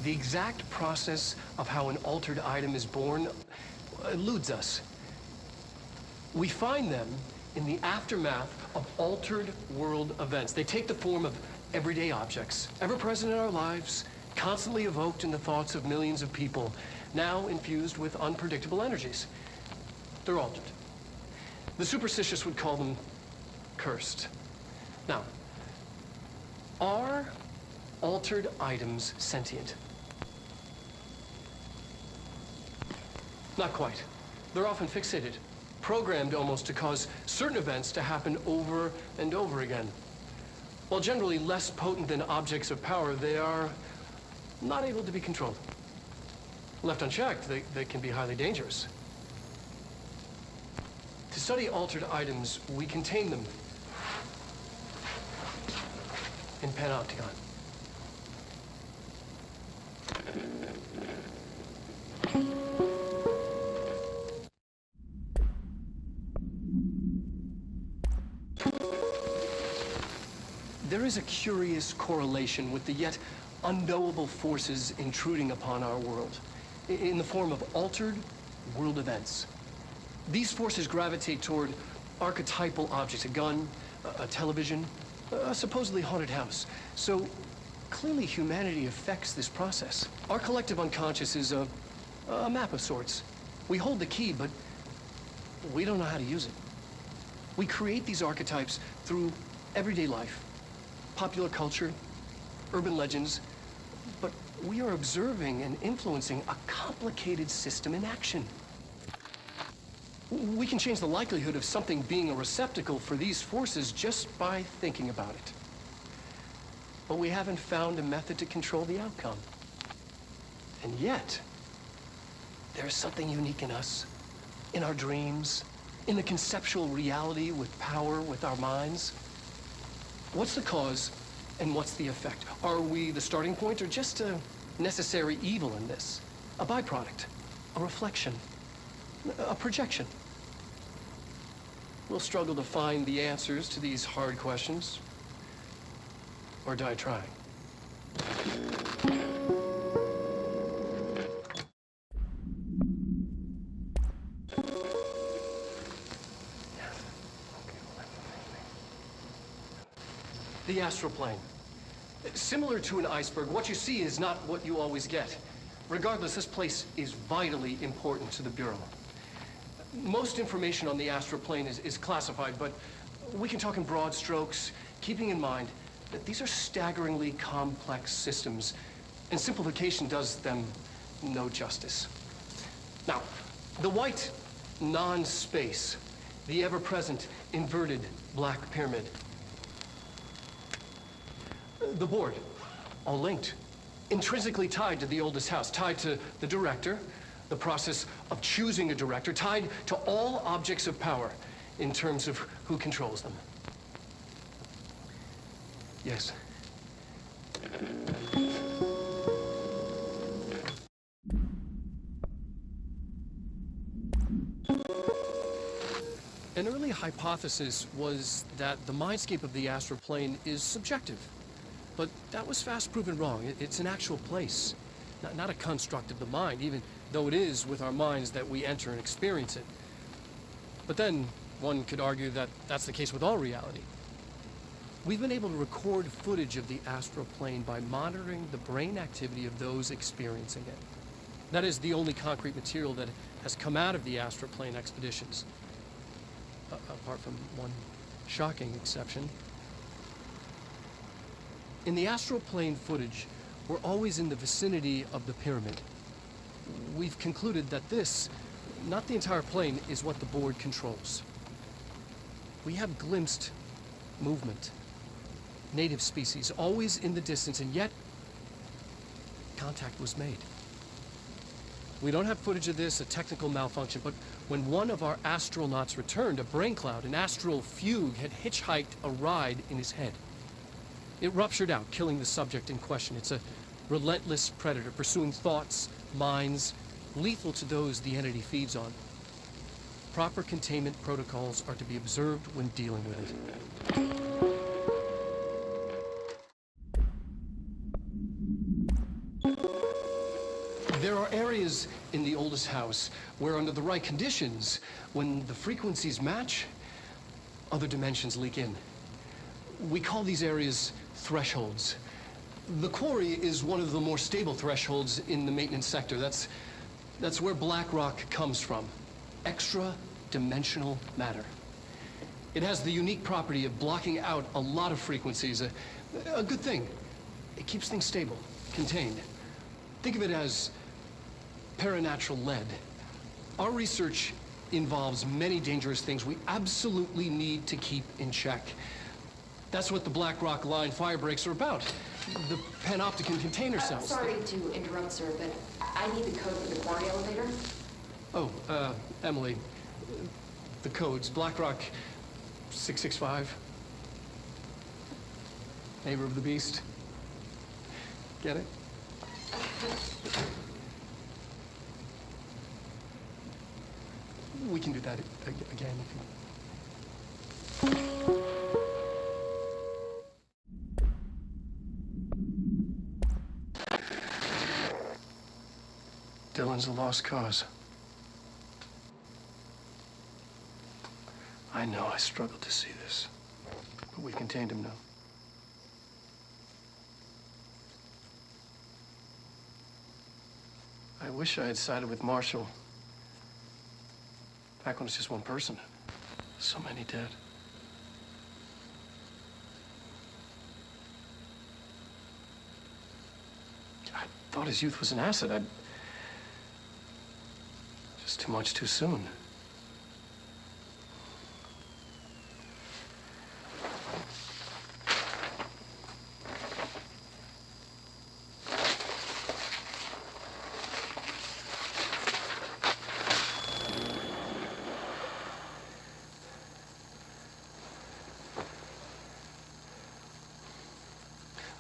The exact process of how an altered item is born eludes us. We find them in the aftermath of altered world events. They take the form of everyday objects, ever present in our lives, constantly evoked in the thoughts of millions of people, now infused with unpredictable energies. They're altered. The superstitious would call them cursed. Now, are altered items sentient? Not quite. They're often fixated, programmed almost to cause certain events to happen over and over again. While generally less potent than objects of power, they are not able to be controlled. Left unchecked, they can be highly dangerous. To study altered items, we contain them in Panopticon. There is a curious correlation with the yet unknowable forces intruding upon our world in the form of altered world events. These forces gravitate toward archetypal objects, a gun, a television, a supposedly haunted house. So clearly humanity affects this process. Our collective unconscious is a map of sorts. We hold the key, but we don't know how to use it. We create these archetypes through everyday life, popular culture, urban legends, but we are observing and influencing a complicated system in action. We can change the likelihood of something being a receptacle for these forces just by thinking about it. But we haven't found a method to control the outcome. And yet, there's something unique in us, in our dreams, in the conceptual reality with power, with our minds. What's the cause and what's the effect? Are we the starting point or just a necessary evil in this? A byproduct, a reflection, a projection? We'll struggle to find the answers to these hard questions, or die trying. The astral plane. Similar to an iceberg, what you see is not what you always get. Regardless, this place is vitally important to the Bureau. Most information on the astral plane is classified, but we can talk in broad strokes, keeping in mind that these are staggeringly complex systems, and simplification does them no justice. Now, the white non-space, the ever-present inverted black pyramid. The board, all linked, intrinsically tied to the oldest house, tied to the director, the process of choosing a director, tied to all objects of power in terms of who controls them. Yes. An early hypothesis was that the mindscape of the astral plane is subjective. But that was fast proven wrong. It's an actual place, not a construct of the mind, even though it is with our minds that we enter and experience it. But then one could argue that that's the case with all reality. We've been able to record footage of the astral plane by monitoring the brain activity of those experiencing it. That is the only concrete material that has come out of the astral plane expeditions, apart from one shocking exception. In the astral plane footage, we're always in the vicinity of the pyramid. We've concluded that this, not the entire plane, is what the board controls. We have glimpsed movement, native species, always in the distance, and yet contact was made. We don't have footage of this, a technical malfunction, but when one of our astronauts returned, a brain cloud, an astral fugue, had hitchhiked a ride in his head. It ruptured out, killing the subject in question. It's a relentless predator, pursuing thoughts, minds, lethal to those the entity feeds on. Proper containment protocols are to be observed when dealing with it. are areas in the oldest house where, under the right conditions, when the frequencies match, other dimensions leak in. We call these areas thresholds. The quarry is one of the more stable thresholds in the maintenance sector. That's where black rock comes from. Extra-dimensional matter. It has the unique property of blocking out a lot of frequencies. A good thing. It keeps things stable, contained. Think of it as paranatural lead. Our research involves many dangerous things we absolutely need to keep in check. That's what the Black Rock Line fire breaks are about. The panopticon container cells. Sorry to interrupt, sir, but I need the code for the quarry elevator. Oh, Emily, the codes. Black Rock 665. Neighbor of the Beast. Get it? We can do that again if you... Dylan's a lost cause. I know I struggled to see this, but we've contained him now. I wish I had sided with Marshall. Back when it's just one person. So many dead. I thought his youth was an asset. Just too much too soon.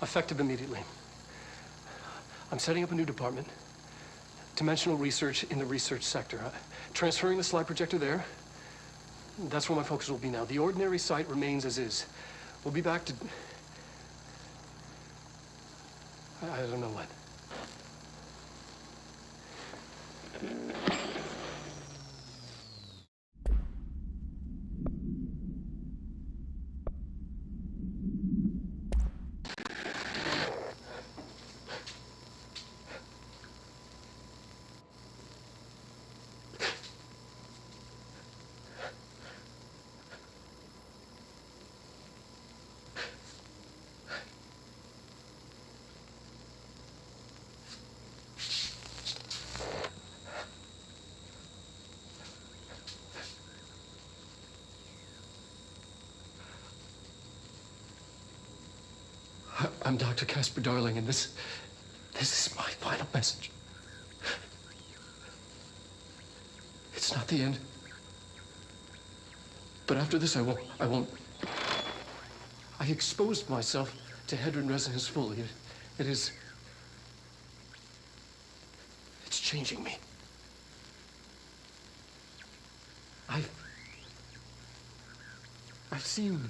Effective immediately. I'm setting up a new department. Dimensional research in the research sector. Transferring the slide projector there. That's where my focus will be now. The ordinary site remains as is. We'll be back to... I don't know when. I'm Dr. Casper Darling, and this is my final message. It's not the end. But after this, I won't. I exposed myself to Hedron resonance fully. It's changing me. I've seen...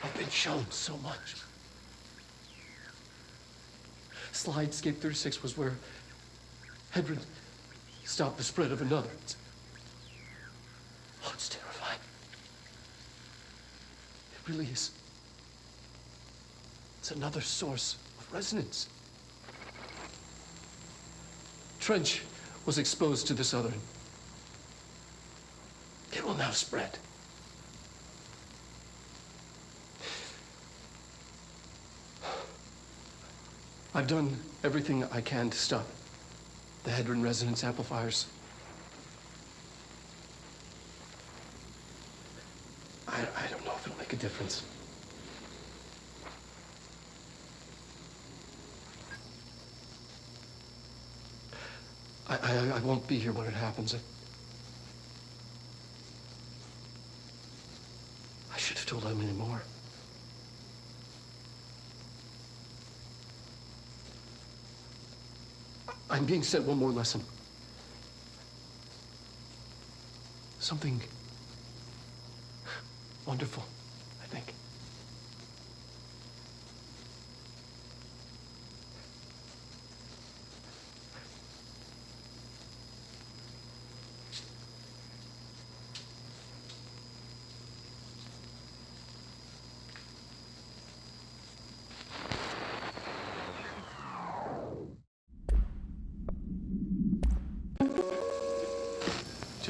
I've been shown so much. Slidescape 36 was where Hedron stopped the spread of another. It's terrifying. It really is. It's another source of resonance. Trench was exposed to this other. It will now spread. I've done everything I can to stop the Hedron resonance amplifiers. I don't know if it'll make a difference. I won't be here when it happens. I should have told Emily more. I'm being sent one more lesson. Something wonderful, I think.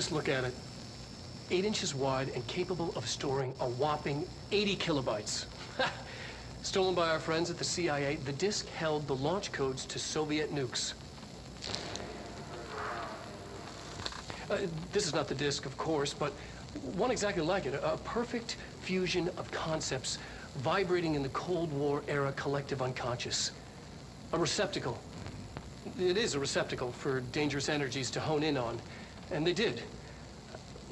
Just look at it. 8 inches wide and capable of storing a whopping 80 kilobytes. Stolen by our friends at the CIA, the disk held the launch codes to Soviet nukes. This is not the disk, of course, but one exactly like it. A perfect fusion of concepts vibrating in the Cold War era collective unconscious. A receptacle. It is a receptacle for dangerous energies to hone in on. And they did.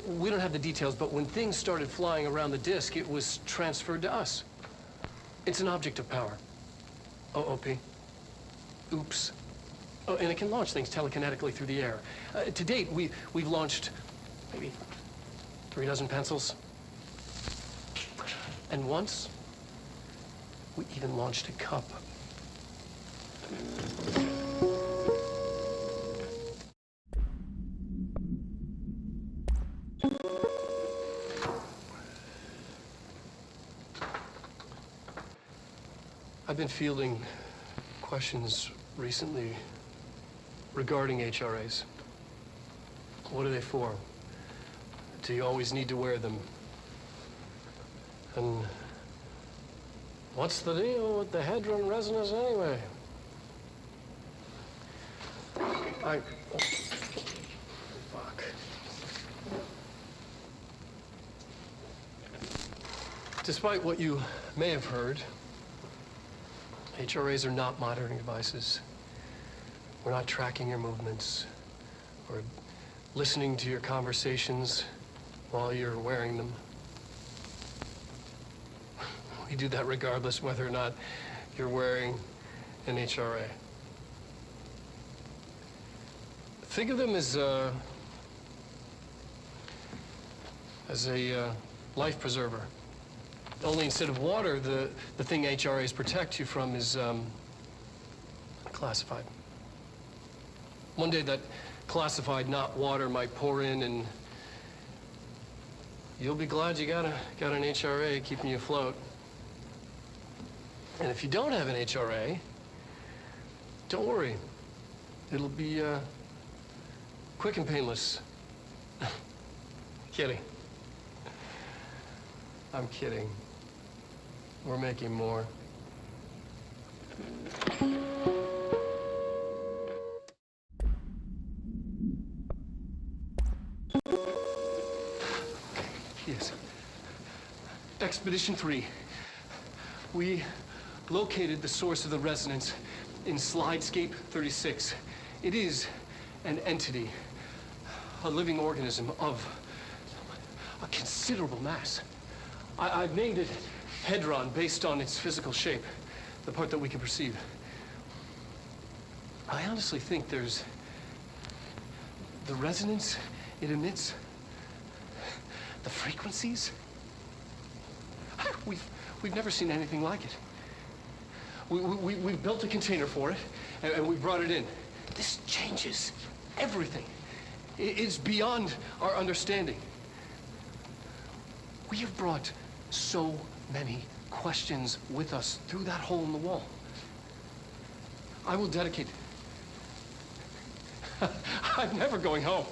We don't have the details, but when things started flying around the disk, it was transferred to us. It's an object of power. OOP. Oops. Oh, and it can launch things telekinetically through the air. To date, we've launched maybe 3 dozen pencils. And once, we even launched a cup. I've been fielding questions recently regarding HRAs. What are they for? Do you always need to wear them? And what's the deal with the Hadron resonance anyway? Fuck. Despite what you may have heard, HRAs are not monitoring devices. We're not tracking your movements or listening to your conversations while you're wearing them. We do that regardless whether or not you're wearing an HRA. Think of them as a life preserver. Only instead of water, the thing HRAs protect you from is classified. One day that classified, not water, might pour in, and you'll be glad you got an HRA keeping you afloat. And if you don't have an HRA, don't worry. It'll be quick and painless. Kidding. I'm kidding. We're making more. Yes. Expedition 3. We located the source of the resonance in Slidescape 36. It is an entity, a living organism of a considerable mass. I've named it Hedron based on its physical shape, the part that we can perceive. I honestly think there's the resonance it emits, the frequencies. We've never seen anything like it. We've built a container for it, and we brought it in. This changes everything. It's beyond our understanding. We have brought so many questions with us through that hole in the wall. I will dedicate. I'm never going home.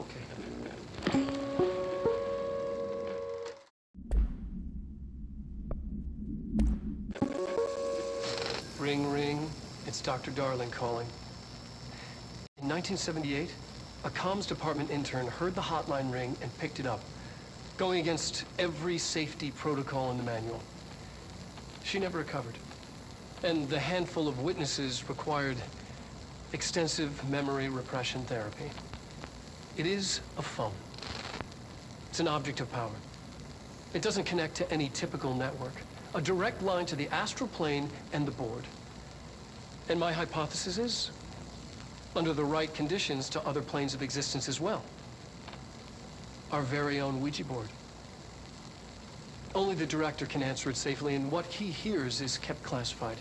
Okay. Ring, ring. It's Dr. Darling calling. In 1978, a comms department intern heard the hotline ring and picked it up, going against every safety protocol in the manual. She never recovered. And the handful of witnesses required extensive memory repression therapy. It is a phone. It's an object of power. It doesn't connect to any typical network. A direct line to the astral plane and the board. And my hypothesis is, under the right conditions, to other planes of existence as well. Our very own Ouija board. Only the director can answer it safely, and what he hears is kept classified.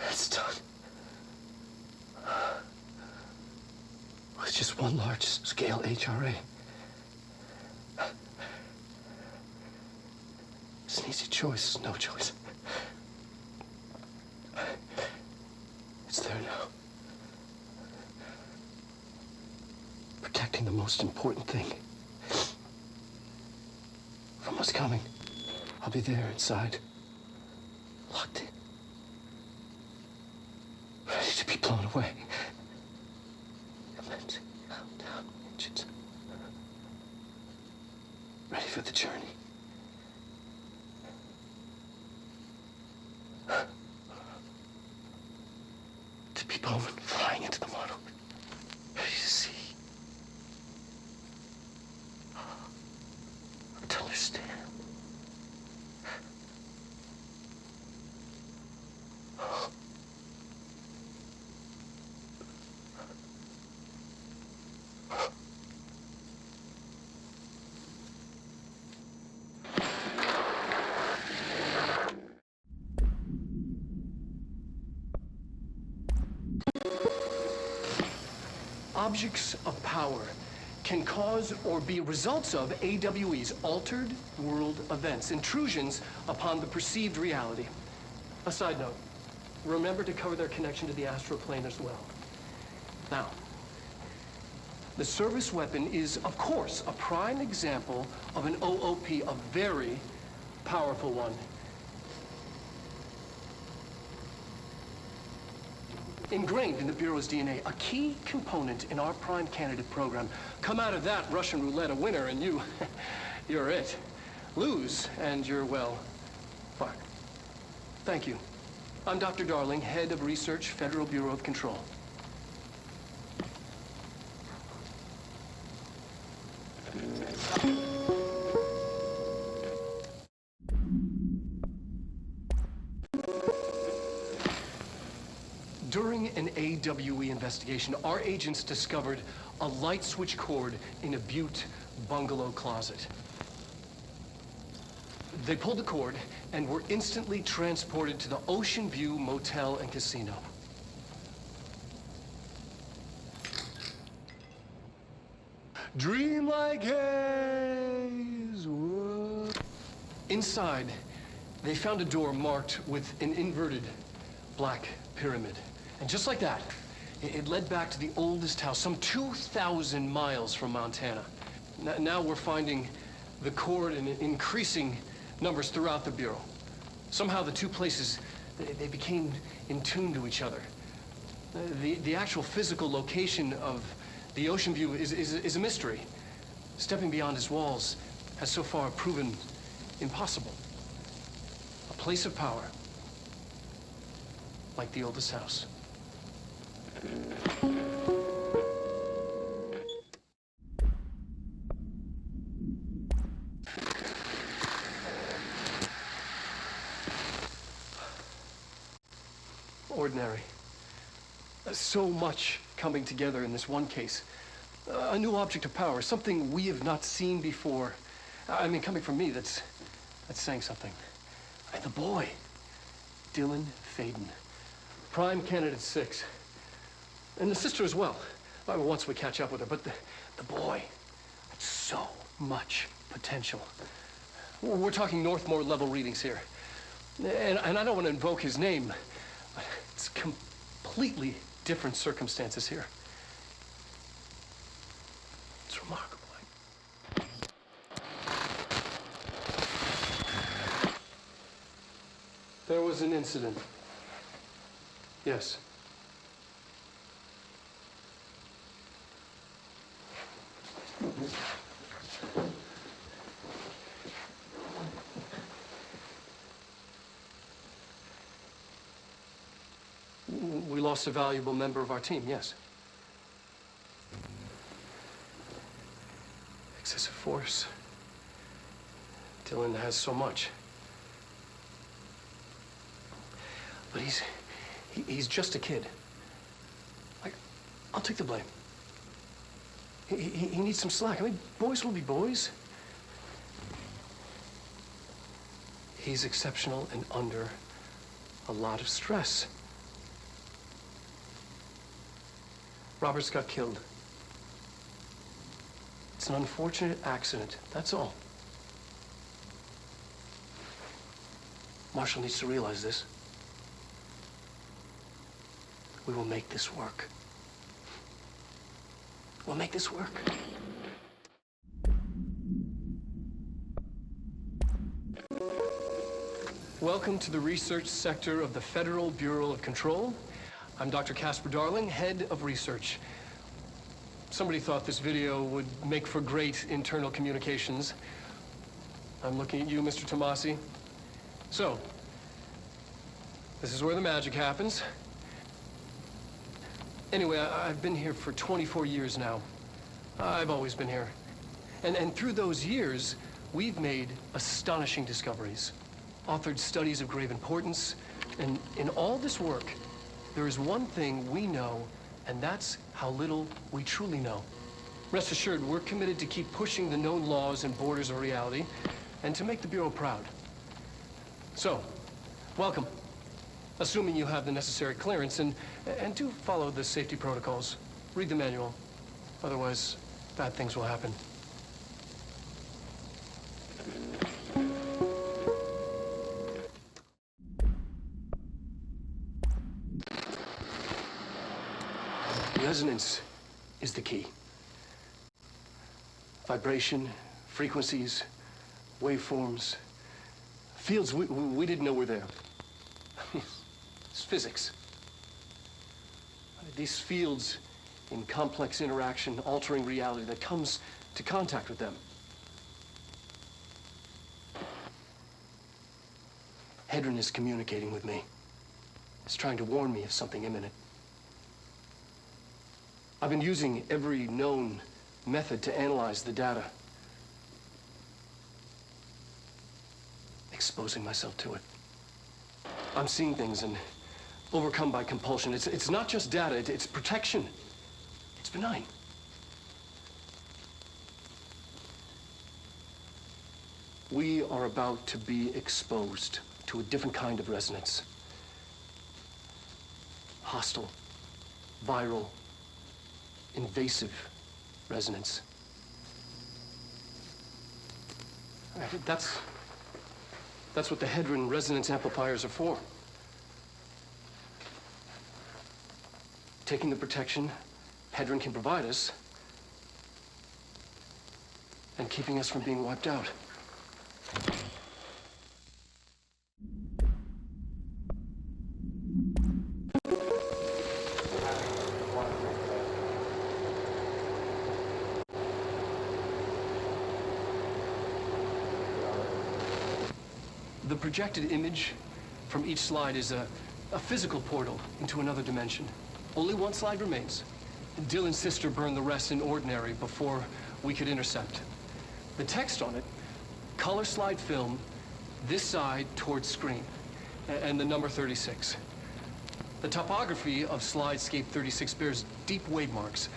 It's done. With just one large-scale HRA. It's an easy choice, no choice. It's there now. Protecting the most important thing from what's coming. I'll be there inside, locked in, ready to be blown away. Commencing countdown engines. Ready for the journey. To be blown, flying into the model. Ready to see. To understand. Objects of power can cause or be results of AWE's altered world events, intrusions upon the perceived reality. A side note, remember to cover their connection to the Astral Plane as well. Now, the service weapon is, of course, a prime example of an OOP, a very powerful one. Ingrained in the Bureau's DNA, a key component in our prime candidate program. Come out of that Russian roulette a winner and you're it. Lose and you're, well, fired. Thank you. I'm Dr. Darling, head of research, Federal Bureau of Control. During an AWE investigation, our agents discovered a light switch cord in a Butte bungalow closet. They pulled the cord and were instantly transported to the Oceanview Motel and Casino. Dream like haze. Whoa. Inside, they found a door marked with an inverted black pyramid. And just like that, it led back to the oldest house, some 2,000 miles from Montana. Now we're finding the cord in increasing numbers throughout the Bureau. Somehow the two places, they became in tune to each other. The actual physical location of the Oceanview is a mystery. Stepping beyond its walls has so far proven impossible. A place of power, like the oldest house. Ordinary. So much coming together in this one case. A new object of power, something we have not seen before. I mean, coming from me, that's saying something. And the boy, Dylan Faden, prime candidate 6. And the sister as well. Once we catch up with her, but the boy had so much potential. We're talking Northmore level readings here. And I don't want to invoke his name, but it's completely different circumstances here. It's remarkable. There was an incident. Yes. We lost a valuable member of our team, yes. Excessive force. Dylan has so much. But he's just a kid. I'll take the blame. He needs some slack. I mean, boys will be boys. He's exceptional and under a lot of stress. Roberts got killed. It's an unfortunate accident, that's all. Marshall needs to realize this. We will make this work. We'll make this work. Welcome to the research sector of the Federal Bureau of Control. I'm Dr. Casper Darling, head of research. Somebody thought this video would make for great internal communications. I'm looking at you, Mr. Tomasi. So, this is where the magic happens. Anyway, I've been here for 24 years now. I've always been here. And through those years, we've made astonishing discoveries, authored studies of grave importance, and in all this work, there is one thing we know, and that's how little we truly know. Rest assured, we're committed to keep pushing the known laws and borders of reality, and to make the Bureau proud. So, welcome. Assuming you have the necessary clearance, and do follow the safety protocols. Read the manual. Otherwise, bad things will happen. Resonance is the key. Vibration, frequencies, waveforms, fields we didn't know were there. It's physics. These fields in complex interaction, altering reality that comes to contact with them. Hedron is communicating with me. It's trying to warn me of something imminent. I've been using every known method to analyze the data. Exposing myself to it. I'm seeing things and overcome by compulsion. It's not just data, it's protection. It's benign. We are about to be exposed to a different kind of resonance. Hostile, viral, invasive resonance. That's what the Hedron resonance amplifiers are for. Taking the protection Hedron can provide us and keeping us from being wiped out. The projected image from each slide is a physical portal into another dimension. Only one slide remains. Dylan's sister burned the rest in ordinary before we could intercept. The text on it, color slide film, this side towards screen, and the number 36. The topography of slidescape 36 bears deep wave marks.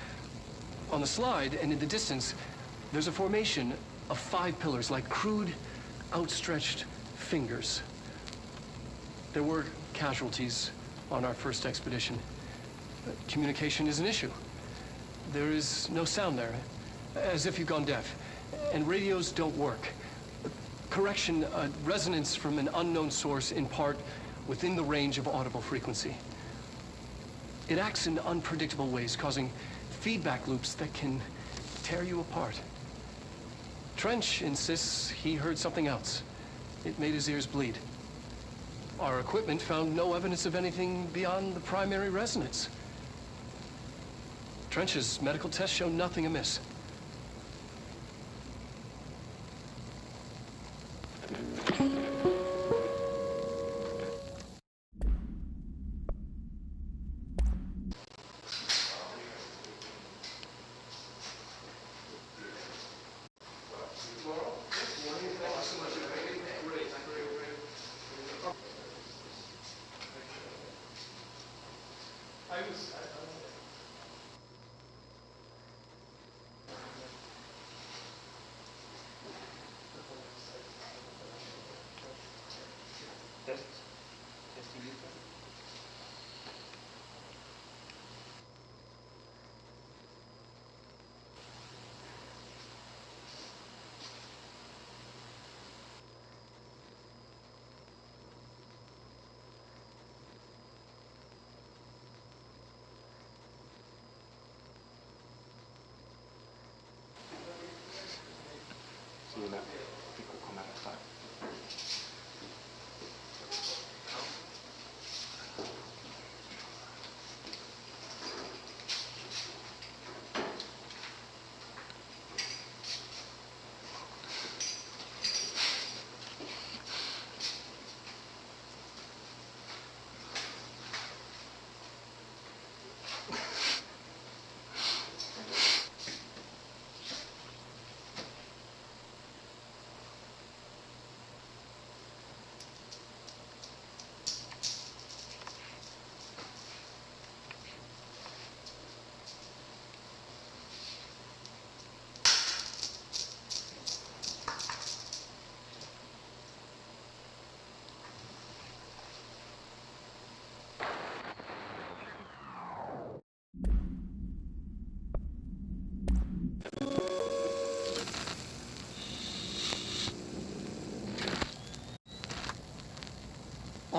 On the slide and in the distance, there's a formation of 5 pillars like crude, outstretched fingers. There were casualties on our first expedition. Communication is an issue. There is no sound there, as if you've gone deaf. And radios don't work. Correction, resonance from an unknown source in part within the range of audible frequency. It acts in unpredictable ways, causing feedback loops that can tear you apart. Trench insists he heard something else. It made his ears bleed. Our equipment found no evidence of anything beyond the primary resonance. Trench's medical tests show nothing amiss.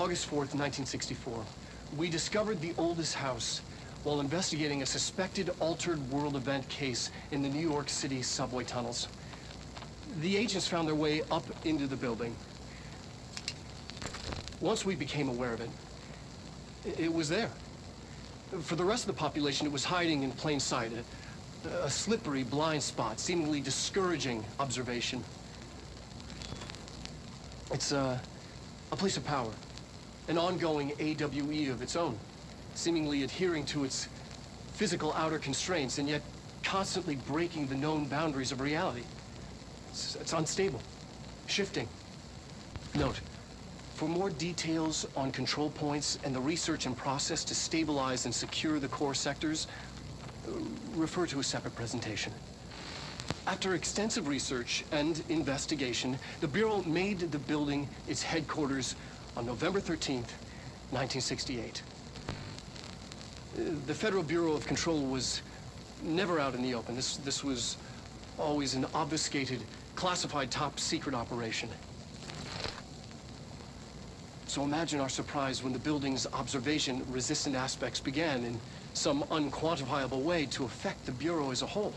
August 4th, 1964, we discovered the oldest house while investigating a suspected altered world event case in the New York City subway tunnels. The agents found their way up into the building. Once we became aware of it, it was there. For the rest of the population, it was hiding in plain sight, a slippery blind spot, seemingly discouraging observation. It's a place of power, an ongoing AWE of its own, seemingly adhering to its physical outer constraints and yet constantly breaking the known boundaries of reality. It's unstable, shifting. Note, for more details on control points and the research and process to stabilize and secure the core sectors, refer to a separate presentation. After extensive research and investigation, the Bureau made the building its headquarters on November 13th, 1968. The Federal Bureau of Control was never out in the open. This was always an obfuscated, classified top-secret operation. So imagine our surprise when the building's observation-resistant aspects began in some unquantifiable way to affect the Bureau as a whole.